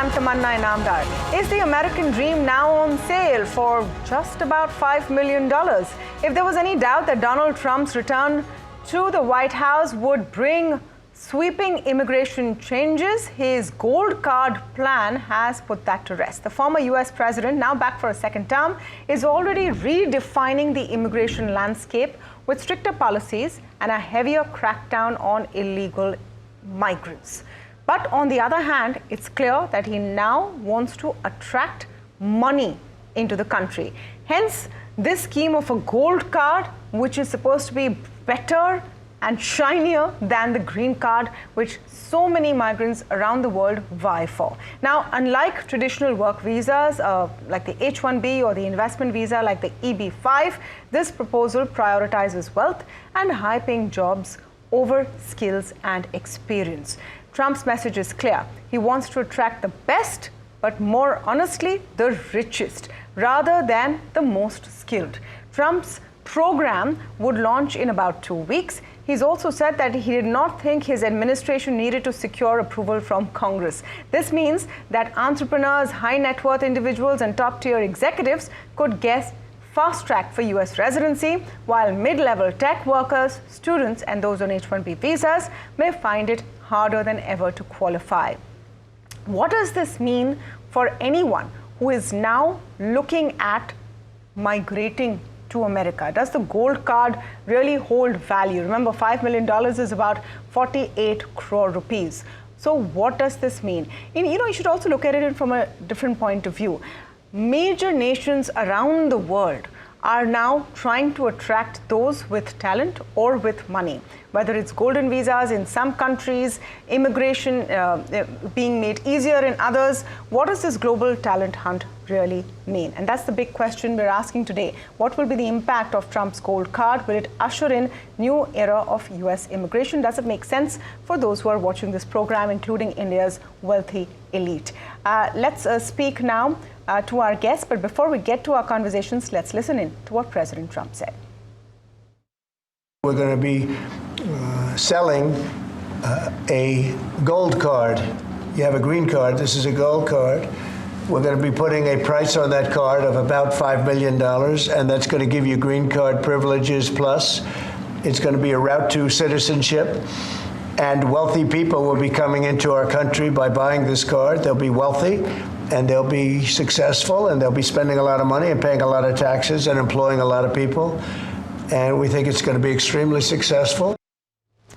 I'm Tamanna Inamdar. Is the American dream now on sale for just about $5 million? If there was any doubt that Donald Trump's return to the White House would bring sweeping immigration changes, his gold card plan has put that to rest. The former US president, now back for a second term, is already redefining the immigration landscape with stricter policies and a heavier crackdown on illegal migrants. But on the other hand, it's clear that he now wants to attract money into the country. Hence, this scheme of a gold card, which is supposed to be better and shinier than the green card, which so many migrants around the world vie for. Now, unlike traditional work visas like the H-1B or the investment visa like the EB-5, this proposal prioritizes wealth and high-paying jobs over skills and experience. Trump's message is clear. He wants to attract the best, but more honestly, the richest, rather than the most skilled. Trump's program would launch in about 2 weeks. He's also said that he did not think his administration needed to secure approval from Congress. This means that entrepreneurs, high net worth individuals, and top-tier executives could get fast-track for US residency, while mid-level tech workers, students, and those on H-1B visas may find it harder than ever to qualify. What does this mean for anyone who is now looking at migrating to America? Does the gold card really hold value? Remember, $5 million is about 48 crore rupees. So what does this mean? You should also look at it from a different point of view. Major nations around the world are now trying to attract those with talent or with money, whether it's golden visas in some countries, immigration being made easier in others. What does this global talent hunt really mean? And that's the big question we're asking today. What will be the impact of Trump's gold card? Will it usher in new era of US immigration? Does it make sense for those who are watching this program, including India's wealthy elite? Let's speak now to our guests, but before we get to our conversations, let's listen in to what President Trump said. We're going to be selling a gold card. You have a green card, this is a gold card. We're going to be putting a price on that card of about $5 million, and that's going to give you green card privileges plus. It's going to be a route to citizenship, and wealthy people will be coming into our country by buying this card. They'll be wealthy, and they'll be successful, and they'll be spending a lot of money and paying a lot of taxes and employing a lot of people. And we think it's going to be extremely successful.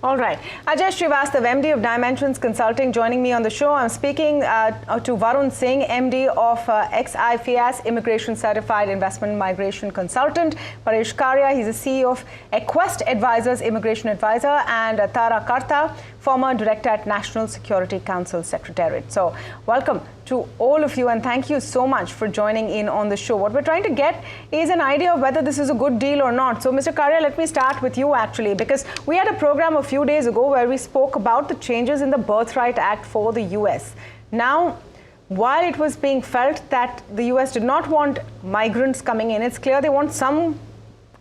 All right. Ajay Srivastava, MD of Dimensions Consulting, joining me on the show. I'm speaking to Varun Singh, MD of XIFIAS, Immigration Certified Investment Migration Consultant. Paresh Karia, he's the CEO of Equest Advisors, Immigration Advisor, and Tara Karta, former Director at National Security Council Secretariat. So welcome to all of you, and thank you so much for joining in on the show. What we're trying to get is an idea of whether this is a good deal or not. So Mr. Karia, let me start with you actually, because we had a program a few days ago where we spoke about the changes in the Birthright Act for the US. Now, while it was being felt that the US did not want migrants coming in, it's clear they want some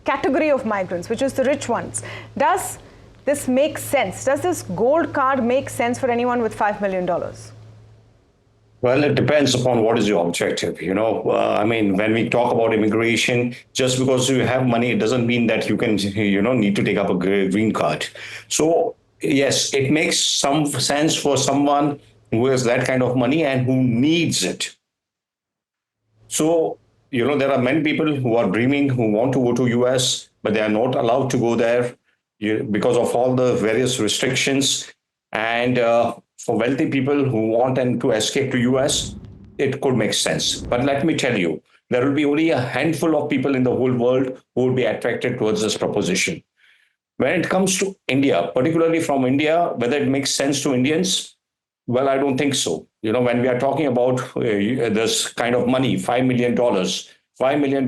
category of migrants, which is the rich ones. Does this make sense? Does this gold card make sense for anyone with $5 million? Well, it depends upon what is your objective. When we talk about immigration, just because you have money, it doesn't mean that you can, need to take up a green card. So, yes, it makes some sense for someone who has that kind of money and who needs it. So, there are many people who are dreaming, who want to go to US, but they are not allowed to go there because of all the various restrictions. And for wealthy people who want to escape to US, it could make sense. But let me tell you, there will be only a handful of people in the whole world who will be attracted towards this proposition. When it comes to India, particularly from India, whether it makes sense to Indians, well, I don't think so. When we are talking about this kind of money, $5 million, $5 million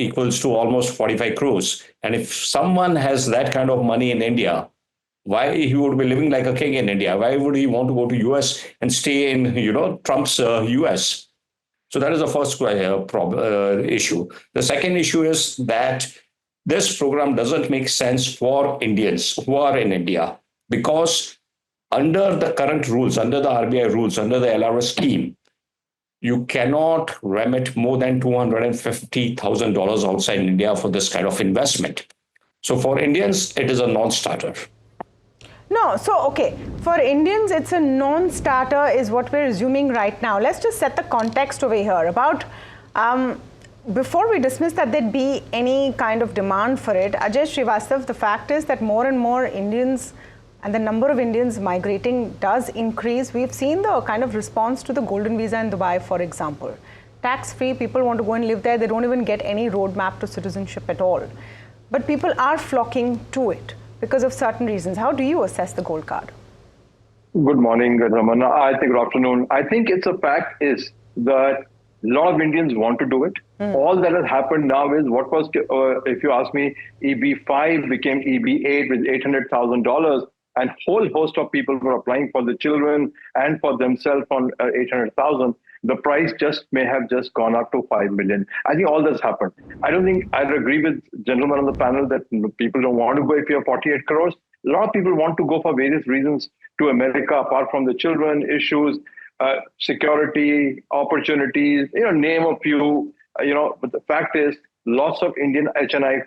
equals to almost 45 crores. And if someone has that kind of money in India, why he would be living like a king in India? Why would he want to go to US and stay in, Trump's US? So that is the first issue. The second issue is that this program doesn't make sense for Indians who are in India, because under the current rules, under the RBI rules, under the LRS scheme, you cannot remit more than $250,000 outside India for this kind of investment. So for Indians, it is a non-starter. No, so okay, for Indians, it's a non-starter is what we're assuming right now. Let's just set the context over here about, before we dismiss that there'd be any kind of demand for it, Ajay Srivastav, the fact is that more and more Indians and the number of Indians migrating does increase. We've seen the kind of response to the golden visa in Dubai, for example. Tax-free, people want to go and live there. They don't even get any roadmap to citizenship at all. But people are flocking to it because of certain reasons. How do you assess the gold card? Good morning, Ramana. Good afternoon. I think it's a fact is that a lot of Indians want to do it. All that has happened now is what was, if you ask me, EB5 became EB8 with $800,000, and whole host of people were applying for the children and for themselves on 800,000. The price just may have just gone up to 5 million. I think all that's happened. I don't think I agree with gentlemen on the panel that people don't want to go if you have 48 crores. A lot of people want to go for various reasons to America, apart from the children issues, security, opportunities, name a few, but the fact is lots of Indian HNI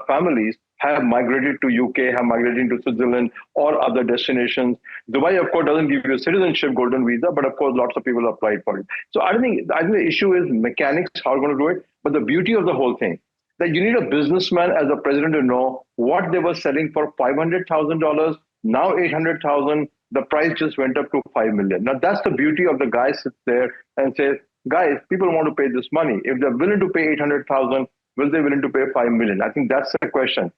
families have migrated to UK, have migrated into Switzerland or other destinations. Dubai, of course, doesn't give you a citizenship golden visa, but of course, lots of people applied for it. So I think the issue is mechanics, how we're going to do it. But the beauty of the whole thing, that you need a businessman as a president to know what they were selling for $500,000, now 800,000, the price just went up to 5 million. Now that's the beauty of the guy sits there and says, guys, people want to pay this money. If they're willing to pay 800,000, will they willing to pay 5 million? I think that's the question.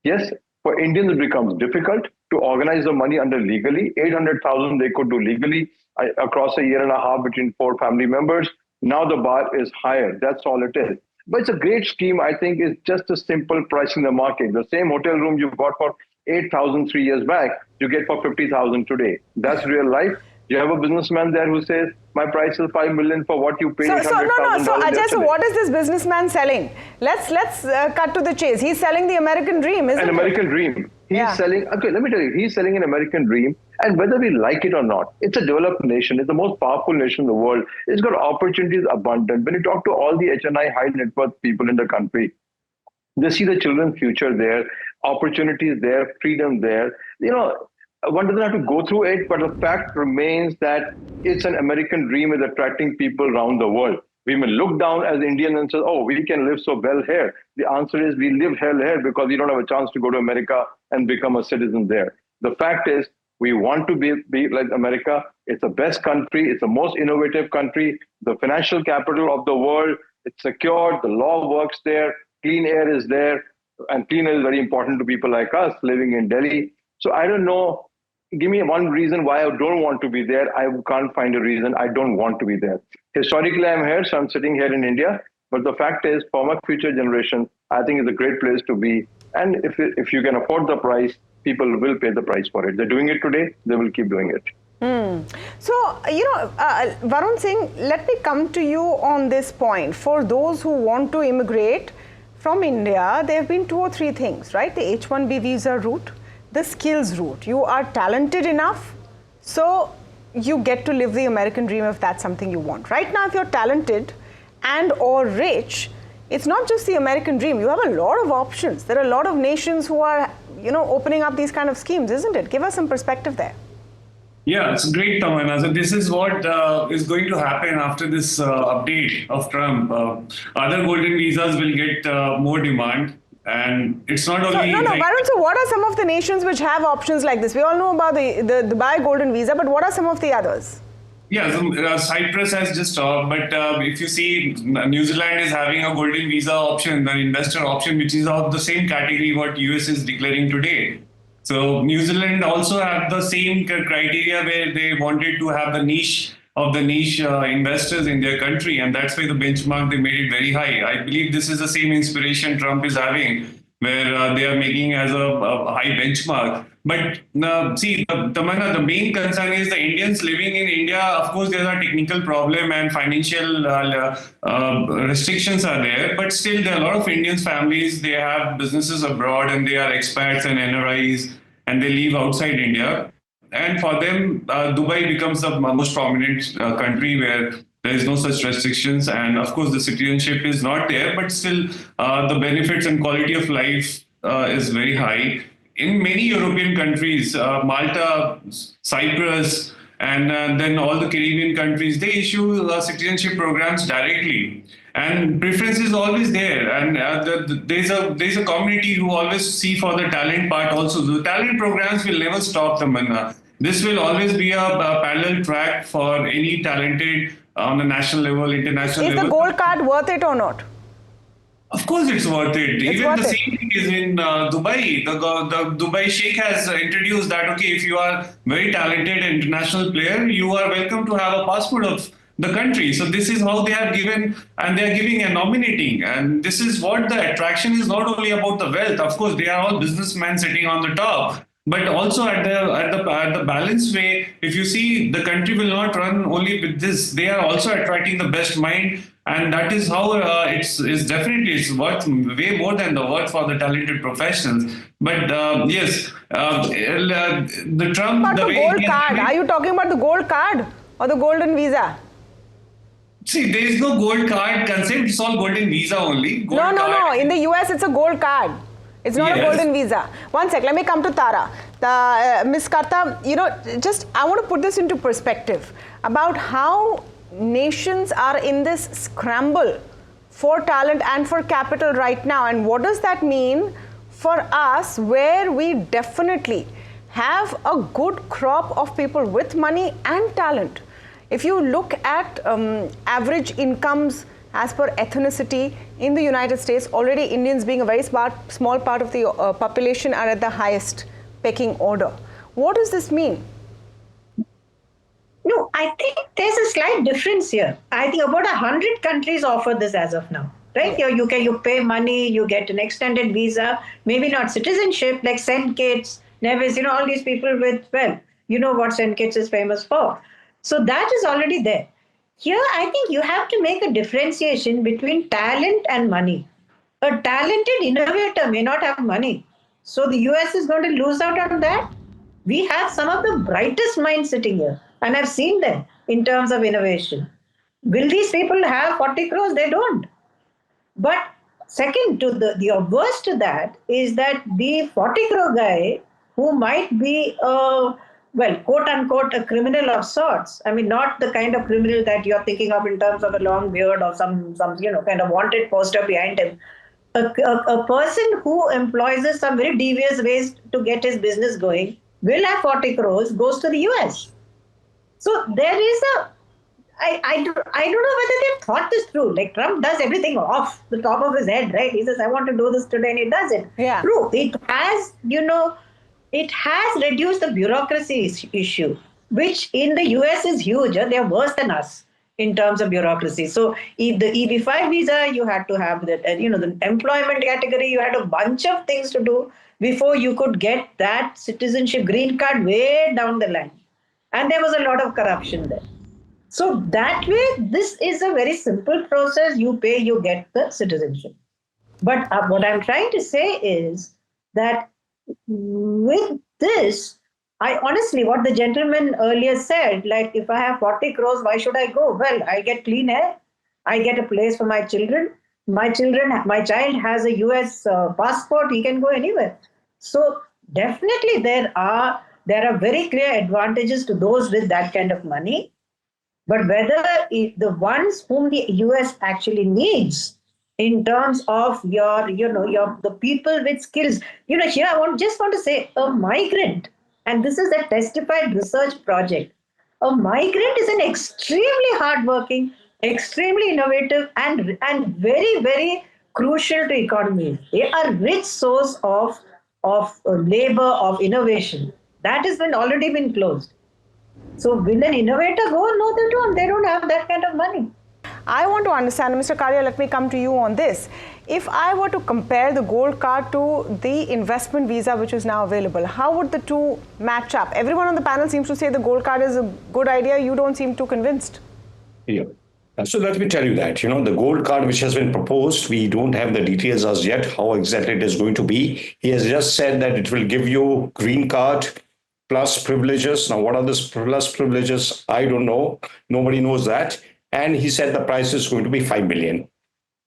Yes, for Indians, it becomes difficult to organize the money under legally. 800,000 they could do legally across a year and a half between 4 family members. Now the bar is higher. That's all it is. But it's a great scheme. I think it's just a simple pricing the market. The same hotel room you bought for 8,000 3 years back, you get for 50,000 today. That's real life. You have a businessman there who says, my price is 5 million for what you pay. So Ajay, so what is this businessman selling? Let's cut to the chase. He's selling the American dream, isn't it? An American dream. He's selling, okay, let me tell you, he's selling an American dream. And whether we like it or not, it's a developed nation. It's the most powerful nation in the world. It's got opportunities abundant. When you talk to all the HNI high net worth people in the country, they see the children's future there, opportunities there, freedom there. One doesn't have to go through it, but the fact remains that it's an American dream is attracting people around the world. We may look down as Indians and say, oh, we can live so well here. The answer is we live hell here because we don't have a chance to go to America and become a citizen there. The fact is we want to be like America. It's the best country. It's the most innovative country, the financial capital of the world. It's secure. The law works there. Clean air is there. And clean air is very important to people like us living in Delhi. So I don't know. Give me one reason why I don't want to be there. I can't find a reason I don't want to be there. Historically, I'm here, so I'm sitting here in India. But the fact is, for my future generation, I think it's a great place to be. And if you can afford the price, people will pay the price for it. They're doing it today. They will keep doing it. So, Varun Singh, let me come to you on this point. For those who want to immigrate from India, there have been 2 or 3 things, right? The H-1B visa route, the skills route. You are talented enough, so you get to live the American dream if that's something you want. Right now, if you're talented and or rich, it's not just the American dream. You have a lot of options. There are a lot of nations who are, opening up these kind of schemes, isn't it? Give us some perspective there. Yeah, it's great, Tamanna. So this is what is going to happen after this update of Trump. Other golden visas will get more demand. And it's not only... Varun, so what are some of the nations which have options like this? We all know about the Dubai golden visa, but what are some of the others? Yeah, so Cyprus has just stopped, but if you see, New Zealand is having a golden visa option, the investor option, which is of the same category what US is declaring today. So New Zealand also have the same criteria where they wanted to have the niche investors in their country, and that's why the benchmark, they made it very high. I believe this is the same inspiration Trump is having, where they are making as a high benchmark. But see, Tamanna, the main concern is the Indians living in India. Of course, there are technical problem and financial restrictions are there, but still there are a lot of Indian families, they have businesses abroad and they are expats and NRIs and they live outside India. and for them, Dubai becomes the most prominent country where there is no such restrictions, and of course the citizenship is not there, but still the benefits and quality of life is very high. In many European countries, Malta, Cyprus, and then all the Caribbean countries, they issue citizenship programs directly, and preference is always there. And there's a community who always see for the talent part also. The talent programs will never stop, Tamanna. This will always be a parallel track for any talented on a national level, international Is level. the gold card worth it or not? Of course, it's worth it. It's Even worth the it. same thing is in Dubai. The Dubai Sheikh has introduced that, okay, if you are very talented international player, you are welcome to have a passport of the country. So this is how they have given, and they are giving and nominating. And this is what the attraction is, not only about the wealth. Of course, they are all businessmen sitting on the top. But also at the balanced way, if you see, the country will not run only with this. They are also attracting the best mind, and that is how it's definitely it's worth way more than the worth for the talented professionals. But yes, the Trump, About the the way gold he has card. been- Are you talking about the gold card or the golden visa? See, there is no gold card concept. It's all golden visa only. Gold No. card. In the US, it's a gold card. It's not a Yes. golden visa. One sec, let me come to Tara. Ms. Karta, just I want to put this into perspective about how nations are in this scramble for talent and for capital right now. And what does that mean for us, where we definitely have a good crop of people with money and talent? If you look at average incomes as per ethnicity in the United States, already Indians, being a very small part of the population, are at the highest pecking order. What does this mean? No, I think there's a slight difference here. I think about 100 countries offer this as of now, right? You pay money, you get an extended visa, maybe not citizenship, like St. Kitts, Nevis, all these people with, well, you know what St. Kitts is famous for. So that is already there. Here, I think you have to make a differentiation between talent and money. A talented innovator may not have money. So the US is going to lose out on that. We have some of the brightest minds sitting here, and I've seen them in terms of innovation. Will these people have 40 crores? They don't. But second, to the obverse to that is that the 40 crore guy who might be quote unquote, a criminal of sorts. I mean, not the kind of criminal that you're thinking of in terms of a long beard or some kind of wanted poster behind him. A person who employs some very devious ways to get his business going will have 40 crores, goes to the US. So there is I don't know whether they've thought this through. Like Trump does everything off the top of his head, right? He says, I want to do this today, and he does it. Yeah. True. It has, it has reduced the bureaucracy issue, which in the US is huge. They're worse than us in terms of bureaucracy. So if the EB5 visa, you had to have the employment category, you had a bunch of things to do before you could get that citizenship green card way down the line. And there was a lot of corruption there. So that way, this is a very simple process. You pay, you get the citizenship. But what I'm trying to say is that with this, I honestly, what the gentleman earlier said, like if I have 40 crores, why should I go? Well, I get clean air. I get a place for my children. My child has a US passport. He can go anywhere. So definitely there are very clear advantages to those with that kind of money. But whether the ones whom the US actually needs in terms of the people with skills, here I just want to say a migrant, and this is a testified research project. A migrant is an extremely hardworking, extremely innovative, and very, very crucial to economies. They are a rich source of labor, of innovation. That has already been closed. So will an innovator go? No, they don't. They don't have that kind of money. I want to understand, Mr. Karia, let me come to you on this. If I were to compare the gold card to the investment visa, which is now available, how would the two match up? Everyone on the panel seems to say the gold card is a good idea. You don't seem too convinced. Yeah. So let me tell you that, the gold card which has been proposed, we don't have the details as yet, how exactly it is going to be. He has just said that it will give you green card plus privileges. Now, what are these plus privileges? I don't know. Nobody knows that. And he said the price is going to be 5 million.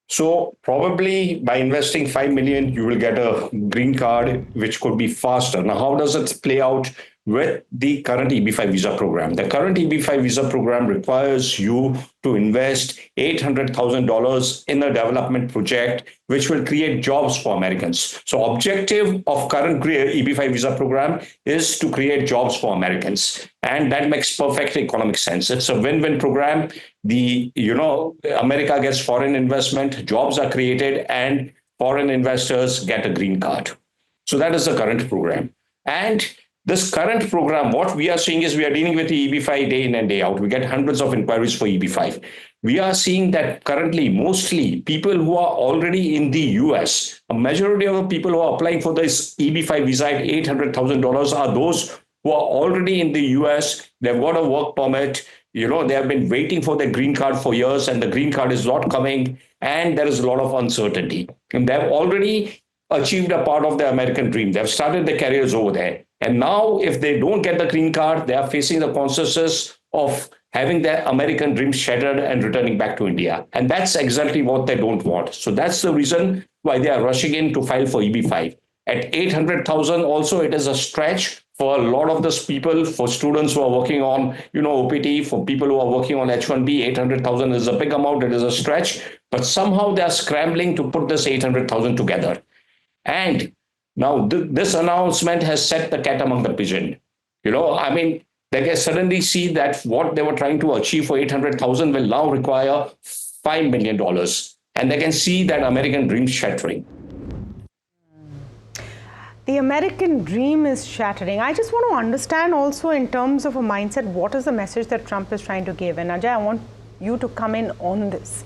So probably by investing 5 million, you will get a green card, which could be faster. Now, how does it play out with the current EB5 visa program? The current EB5 visa program requires you to invest $800,000 in a development project, which will create jobs for Americans. So objective of current EB5 visa program is to create jobs for Americans. And that makes perfect economic sense. It's a win-win program. America gets foreign investment, jobs are created, and foreign investors get a green card. So that is the current program. And this current program, what we are seeing is we are dealing with the EB5 day in and day out. We get hundreds of inquiries for EB5. We are seeing that currently, mostly people who are already in the US, a majority of the people who are applying for this EB5 visa at $800,000 are those who are already in the US. They've got a work permit. They have been waiting for their green card for years, and the green card is not coming, and there is a lot of uncertainty. And they've already achieved a part of the American dream. They've started their careers over there. And now, if they don't get the green card, they are facing the consequences of having their American dream shattered and returning back to India. And that's exactly what they don't want. So that's the reason why they are rushing in to file for EB5. At 800,000 also, it is a stretch for a lot of those people, for students who are working on, OPT, for people who are working on H-1B, 800,000 is a big amount, it is a stretch, but somehow they are scrambling to put this 800,000 together. And now this announcement has set the cat among the pigeon. They can suddenly see that what they were trying to achieve for 800,000 will now require $5 million. And they can see that American dream shattering. The American dream is shattering. I just want to understand also in terms of a mindset, what is the message that Trump is trying to give? And Ajay, I want you to come in on this.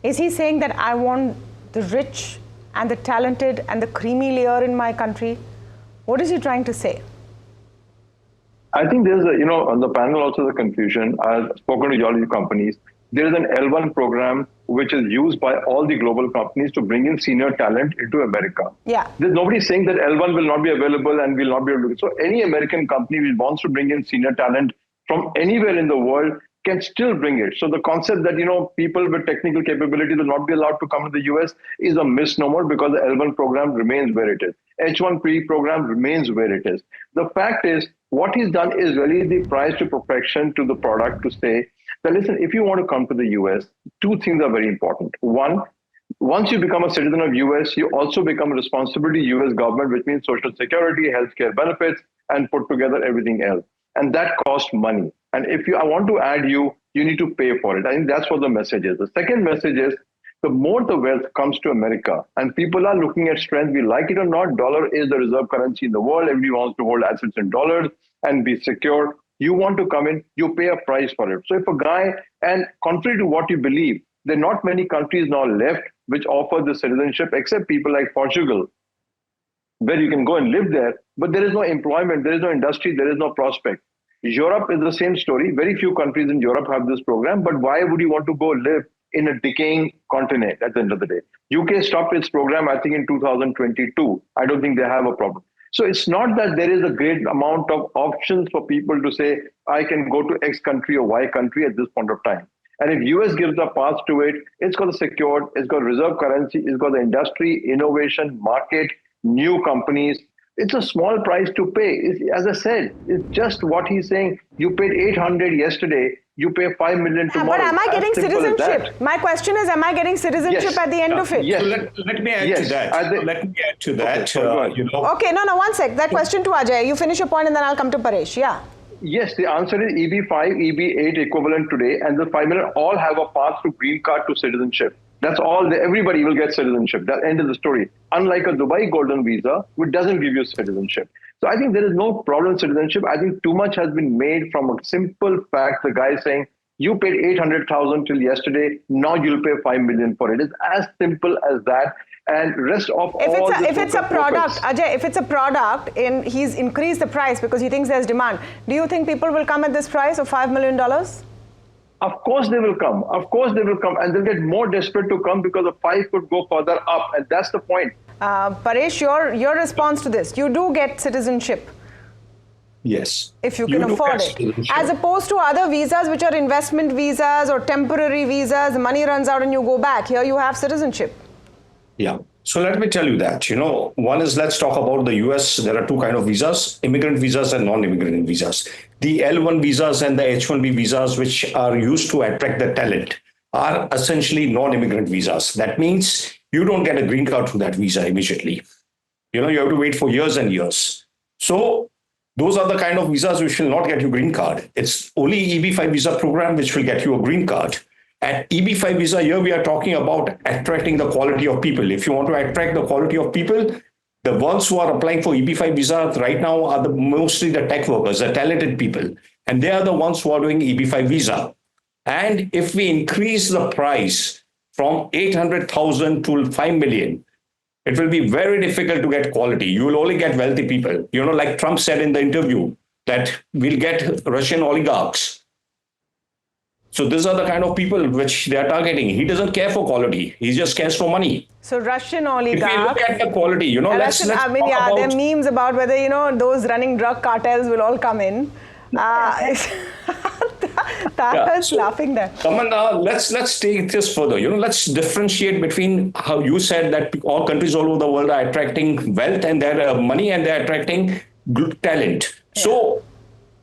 Is he saying that I want the rich and the talented and the creamy layer in my country? What is he trying to say? I think there's on the panel also the confusion. I've spoken to all these companies. There is an L1 program which is used by all the global companies to bring in senior talent into America. Yeah. There's nobody saying that L1 will not be available and will not be able to. So any American company which wants to bring in senior talent from anywhere in the world can still bring it. So the concept that, people with technical capability will not be allowed to come to the US is a misnomer, because the L1 program remains where it is. H1B program remains where it is. The fact is, what he's done is really the price to perfection to the product, to say that, listen, if you want to come to the US, two things are very important. One, once you become a citizen of US, you also become a responsibility US government, which means social security, healthcare benefits, and put together everything else. And that costs money. And if I want to add you need to pay for it. I think that's what the message is. The second message is, the more the wealth comes to America and people are looking at strength, we like it or not, dollar is the reserve currency in the world. Everybody wants to hold assets in dollars and be secure. You want to come in, you pay a price for it. So if a guy, and contrary to what you believe, there are not many countries now left which offer the citizenship, except people like Portugal, where you can go and live there, but there is no employment, there is no industry, there is no prospect. Europe is the same story. Very few countries in Europe have this program, but why would you want to go live in a decaying continent at the end of the day? UK stopped its program, I think, in 2022. I don't think they have a problem. So it's not that there is a great amount of options for people to say, I can go to X country or Y country at this point of time. And if US gives the path to it, it's got the secured, it's got reserve currency, it's got the industry, innovation, market, new companies. It's a small price to pay. As I said, it's just what he's saying. You paid 800 yesterday, you pay 5 million tomorrow. But am I getting citizenship? My question is, am I getting citizenship at the end of it? Yes. So let me add to that. Let me add to that. Okay, no, one sec. That question to Ajay. You finish your point and then I'll come to Paresh. Yeah. Yes, the answer is EB5, EB8 equivalent today, and the 5 million all have a path to green card to citizenship. That's all. Everybody will get citizenship. That's the end of the story. Unlike a Dubai golden visa, which doesn't give you citizenship. So I think there is no problem with citizenship. I think too much has been made from a simple fact. The guy saying, you paid 800,000 till yesterday, now you'll pay 5 million for it. It's as simple as that. And rest of if it's a product, Ajay, if it's a product and he's increased the price because he thinks there's demand, do you think people will come at this price of $5 million? Of course they will come. Of course they will come. And they'll get more desperate to come because the 5 could go further up. And that's the point. Paresh, your response to this. You do get citizenship. Yes. if you can look afford at it, citizenship. as opposed to other visas which are investment visas or temporary visas. The money runs out and you go back. Here you have citizenship. Yeah. So let me tell you that, one is, let's talk about the US. There are two kinds of visas: immigrant visas and non-immigrant visas. The L1 visas and the H1B visas, which are used to attract the talent, are essentially non-immigrant visas. That means you don't get a green card through that visa immediately. You have to wait for years and years. So those are the kind of visas which will not get you green card. It's only EB5 visa program which will get you a green card. At EB5 visa, here we are talking about attracting the quality of people. If you want to attract the quality of people, the ones who are applying for EB5 visa right now are mostly the tech workers, the talented people, and they are the ones who are doing EB5 visa. And if we increase the price from 800,000 to 5 million, it will be very difficult to get quality. You will only get wealthy people. Like Trump said in the interview, that we'll get Russian oligarchs. So these are the kind of people which they are targeting. He doesn't care for quality. He just cares for money. So Russian If we oligarchs. look at the quality, let's Russian, talk there are about. memes about whether those running drug cartels will all come in. Tara's laughing there. Tamanna, let's take this further. Let's differentiate between how you said that all countries all over the world are attracting wealth and their money, and they're attracting good talent. Yeah. So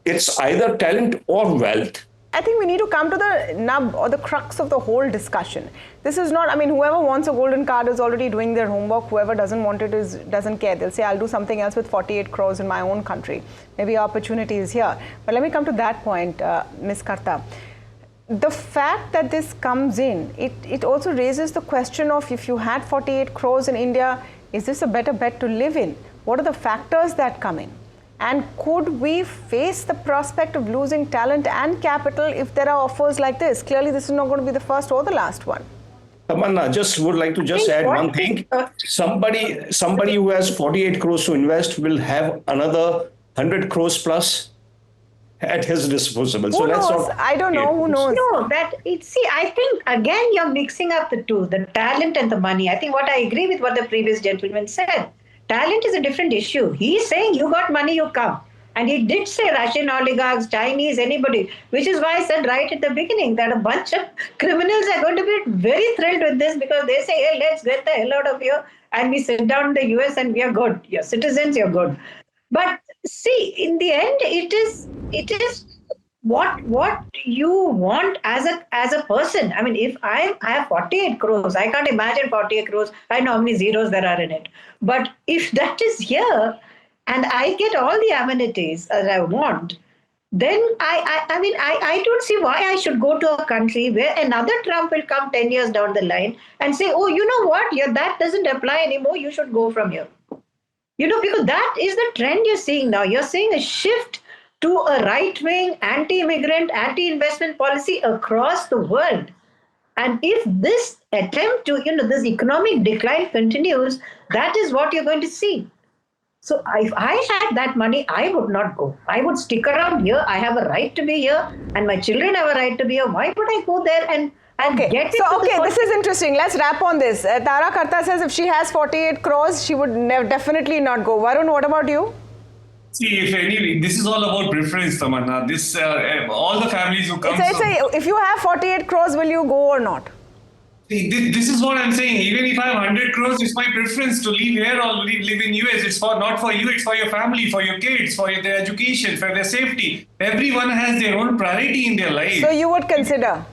it's either talent or wealth. I think we need to come to the nub or the crux of the whole discussion. This is not, whoever wants a golden card is already doing their homework. Whoever doesn't want it doesn't care. They'll say, I'll do something else with 48 crores in my own country. Maybe opportunity is here. But let me come to that point, Ms. Karta. The fact that this comes in, it also raises the question of, if you had 48 crores in India, is this a better bet to live in? What are the factors that come in? And could we face the prospect of losing talent and capital if there are offers like this? Clearly, this is not going to be the first or the last one. Tamanna, just would like to add one thing. Somebody who has 48 crores to invest will have another 100 crores plus at his disposal. Who knows? I don't know. Who knows? No, I think, again, you're mixing up the two, the talent and the money. I think what I agree with what the previous gentleman said. Talent is a different issue. He's saying you got money, you come. And he did say Russian oligarchs, Chinese, anybody, which is why I said right at the beginning that a bunch of criminals are going to be very thrilled with this, because they say, hey, let's get the hell out of here. And we sit down in the US and we are good. You're citizens, you're good. But see, in the end, it is what you want as a person. If I have 48 crores, I can't imagine 48 crores. I know how many zeros there are in it. But if that is here and I get all the amenities as I want, then I don't see why I should go to a country where another Trump will come 10 years down the line and say, oh, you know what? That doesn't apply anymore. You should go from here. Because that is the trend you're seeing now. You're seeing a shift to a right-wing, anti-immigrant, anti-investment policy across the world. And if this attempt to, this economic decline continues, that is what you're going to see. So if I had that money, I would not go. I would stick around here. I have a right to be here, and my children have a right to be here. Why would I go there and get it? So, this is interesting. Let's wrap on this. Tara Karta says if she has 48 crores, she would definitely not go. Varun, what about you? See, this is all about preference, Tamanna. This all the families who come. If you have 48 crores, will you go or not? See, this is what I'm saying. Even if I have 100 crores, it's my preference to live here or live in US. It's not for you. It's for your family, for your kids, for their education, for their safety. Everyone has their own priority in their life. So you would consider?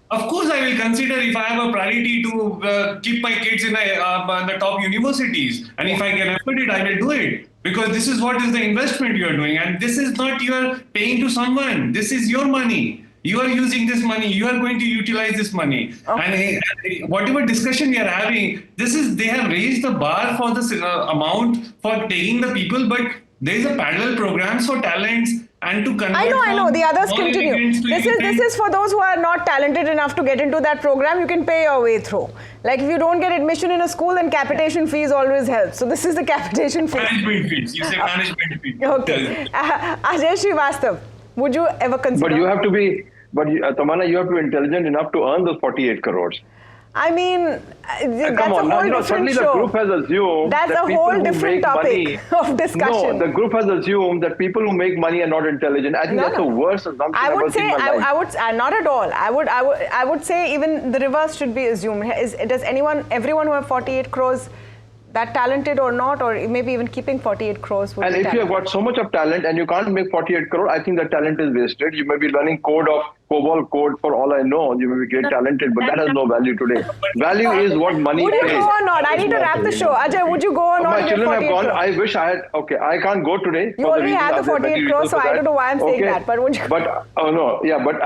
Of course, I will consider if I have a priority to keep my kids in the top universities. And if I can afford it, I will do it. Because this is what is the investment you are doing. And this is not you are paying to someone. This is your money. You are using this money. You are going to utilize this money. Okay. And whatever discussion we are having, they have raised the bar for this amount for taking the people. But there is a parallel programs for talents. And to convert I know. The others continue. This is for those who are not talented enough to get into that program. You can pay your way through. Like if you don't get admission in a school, then capitation fees always help. So this is the capitation fee. Management fees. You say management fees. Okay. Ajay Srivastav, would you ever consider? But Tamanna, you have to be intelligent enough to earn those 48 crores. I mean, that's Come on, a whole no, different certainly show. the group has assumed That's that a people whole who different make topic money, of discussion. No, the group has assumed that people who make money are not intelligent. I think that's the worst assumption I I've ever would seen say, in my life. I would not at all. I would say even the reverse should be assumed. Does everyone who have 48 crores, that talented or not, or maybe even keeping 48 crores would And be if you have talented. got so much of talent and you can't make 48 crore, I think that talent is wasted. You may be learning COBOL code for all I know. You may be great talented, but that has no value today. Value is what money Would you pays. go or not? I need to wrap the show. Ajay, would you go or not? My to get children have 48 gone. crores? I wish I had. Okay, I can't go today. You for already reasons have the I've said, 48 crores, so I don't know why I'm saying that. But would you? But oh no, yeah, but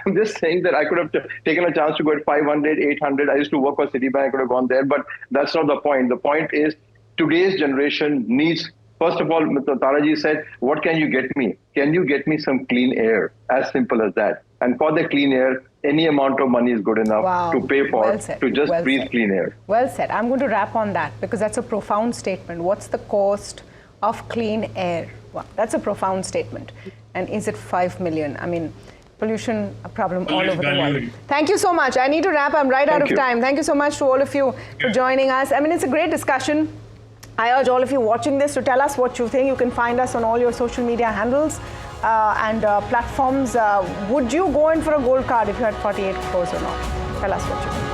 I'm just saying that I could have taken a chance to go at 500, 800. I used to work for Citibank. I could have gone there, but that's not the point. The point is today's generation needs. First of all, Mr. Taraji said, "What can you get me? Can you get me some clean air?" As simple as that. And for the clean air, any amount of money is good enough to pay for Well said. to just Well breathe said. clean air. Well said. I'm going to wrap on that because that's a profound statement. What's the cost of clean air? Wow, that's a profound statement. And is it 5 million? I mean, pollution a problem all over the world. Thank you so much. I need to wrap. I'm right out of time. Thank you so much to all of you for joining us. I mean, it's a great discussion. I urge all of you watching this to tell us what you think. You can find us on all your social media handles and platforms. Would you go in for a gold card if you had 48 crores or not? Tell us what you think.